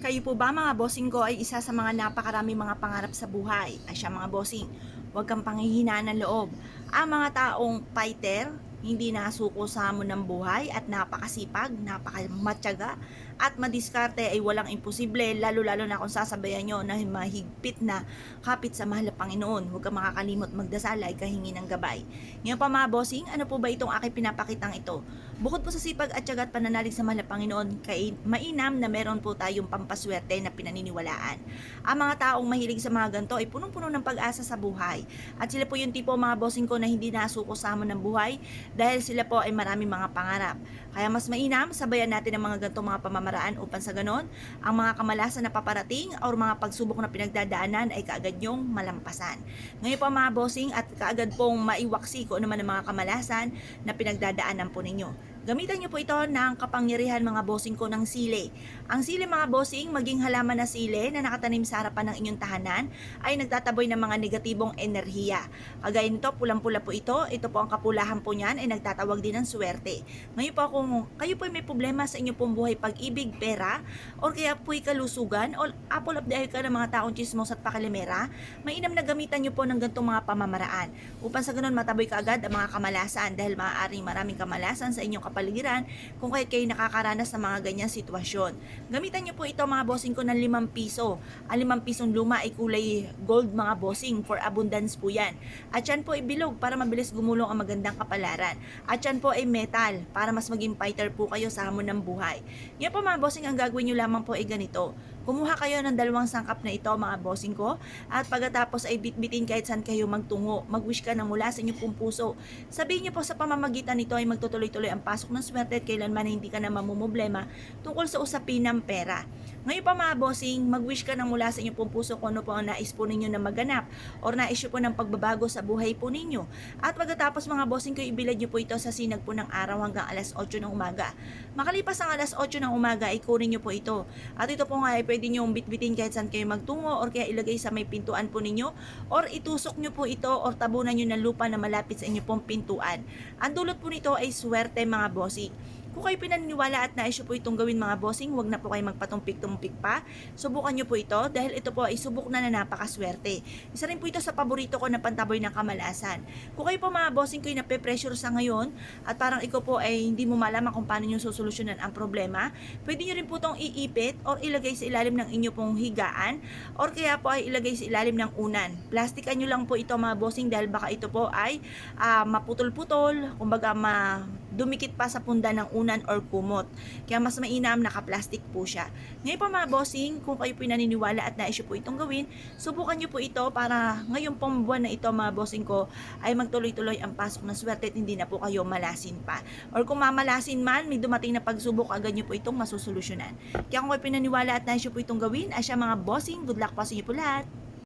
Kayo po ba mga bossing ko ay isa sa mga napakarami mga pangarap sa buhay? Ay siya mga bossing, huwag kang panghihinaan ng loob. Ang mga taong fighter, hindi nasuko sa hamon ng buhay at napakasipag, napakamatyaga at madiskarte ay walang imposible, lalo-lalo na kung sasabayan nyo na mahigpit na kapit sa mahal na Panginoon. Huwag kang makakalimot magdasal ay kahingi ng gabay. Ngayon pa mga bossing, ano po ba itong aking pinapakitang ito? Bukod po sa sipag at tiyaga at pananalig sa mahal na Panginoon, mainam na meron po tayong pampaswerte na pinaniniwalaan. Ang mga taong mahilig sa mga ganito ay punong-puno ng pag-asa sa buhay. At sila po yung tipo mga bossing ko na hindi nasuko sa hamon ng buhay dahil sila po ay maraming mga pangarap. Kaya mas mainam, sabayan natin ang mga ganitong mga pamamaraan upang sa ganon, ang mga kamalasan na paparating o mga pagsubok na pinagdadaanan ay kaagad nyong malampasan. Ngayon po mga bossing at kaagad pong maiwaksi kung ano man ang mga kamalasan na pinagdadaanan po ninyo. Gamitan nyo po ito ng kapangyarihan mga bossing ko ng sili. Ang sili mga bossing, maging halaman na sili na nakatanim sa harapan ng inyong tahanan ay nagtataboy ng mga negatibong enerhiya. Kagaya nito, pulang-pula po ito. Ito po ang kapulahan po niyan ay nagtatawag din ng swerte. Ngayon po kung kayo po may problema sa inyong pong buhay, pag-ibig, pera, o kaya po'y kalusugan, o apple of the eye ka ng mga taong chismos at pakalimera, mainam na gamitan nyo po ng ganitong mga pamamaraan. Upang sa ganun mataboy ka agad ang mga kamalasan dahil maaaring maraming kamalasan sa inyong kapaligiran kung kayo nakakaranas ng mga ganyang sitwasyon. Gamitan nyo po ito mga bossing ko ng 5 piso. Ang 5 pisong luma ay kulay gold mga bossing, for abundance po yan. At yan po ay bilog para mabilis gumulong ang magandang kapalaran. At yan po ay metal para mas maging fighter po kayo sa hamon ng buhay. Yan po mga bossing, ang gagawin nyo lamang po ay ganito. Kumuha kayo ng 2 sangkap na ito mga bossing ko at pagkatapos ay bitbitin kahit saan kayo magtungo. Mag-wish ka ng mula sa inyong pong puso. Sabihin niyo po sa pamamagitan nito ay magtutuloy-tuloy ang pasok ng swerte at kailanman hindi ka na mamumblema tungkol sa usapin ng pera. Ngayon pa mga bossing, mag-wish ka ng mula sa inyong pong puso kung ano po ang nais po ninyo na maganap or nais po ng pagbabago sa buhay po ninyo. At pagkatapos mga bossing ko, ibilad niyo po ito sa sinag po ng araw hanggang alas 8 ng umaga. Makalipas ang alas 8 ng umaga ay kunin niyo po ito. At ito po nga ay pwede niyo bitbitin kahit saan kayo magtungo or kaya ilagay sa may pintuan po ninyo or itusok niyo po ito or tabunan niyo ng lupa na malapit sa inyong pong pintuan. Ang dulot po nito ay swerte mga bossing. Kung kayo pinaniniwala at nais po itong gawin mga bossing, huwag na po kayo magpatumpik-tumpik pa. Subukan nyo po ito dahil ito po ay subok na napakaswerte. Isa rin po ito sa paborito ko na pantaboy ng kamalasan. Kung kayo po mga bossing ko ay nape-pressure sa ngayon at parang ikaw po ay hindi mo malaman kung paano nyo susolusyonan ang problema, pwede nyo rin po itong iipit or ilagay sa ilalim ng inyo pong higaan or kaya po ay ilagay sa ilalim ng unan. Plastikan nyo lang po ito mga bossing dahil baka ito po ay maputol-putol, kumbaga dumikit pa sa punda ng unan or kumot. Kaya mas mainam naka-plastic po siya. Ngayon pa mga bossing, kung kayo po naniniwala at nais po itong gawin, subukan nyo po ito para ngayon pong buwan na ito mga bossing ko ay magtuloy-tuloy ang pasok ng swerte at hindi na po kayo malasin pa. Or kung mamalasin man, may dumating na pagsubok, agad nyo po itong masusolusyonan. Kaya kung kayo pinaniwala at nais po itong gawin, ay siya mga bossing, good luck po sa inyo po lahat.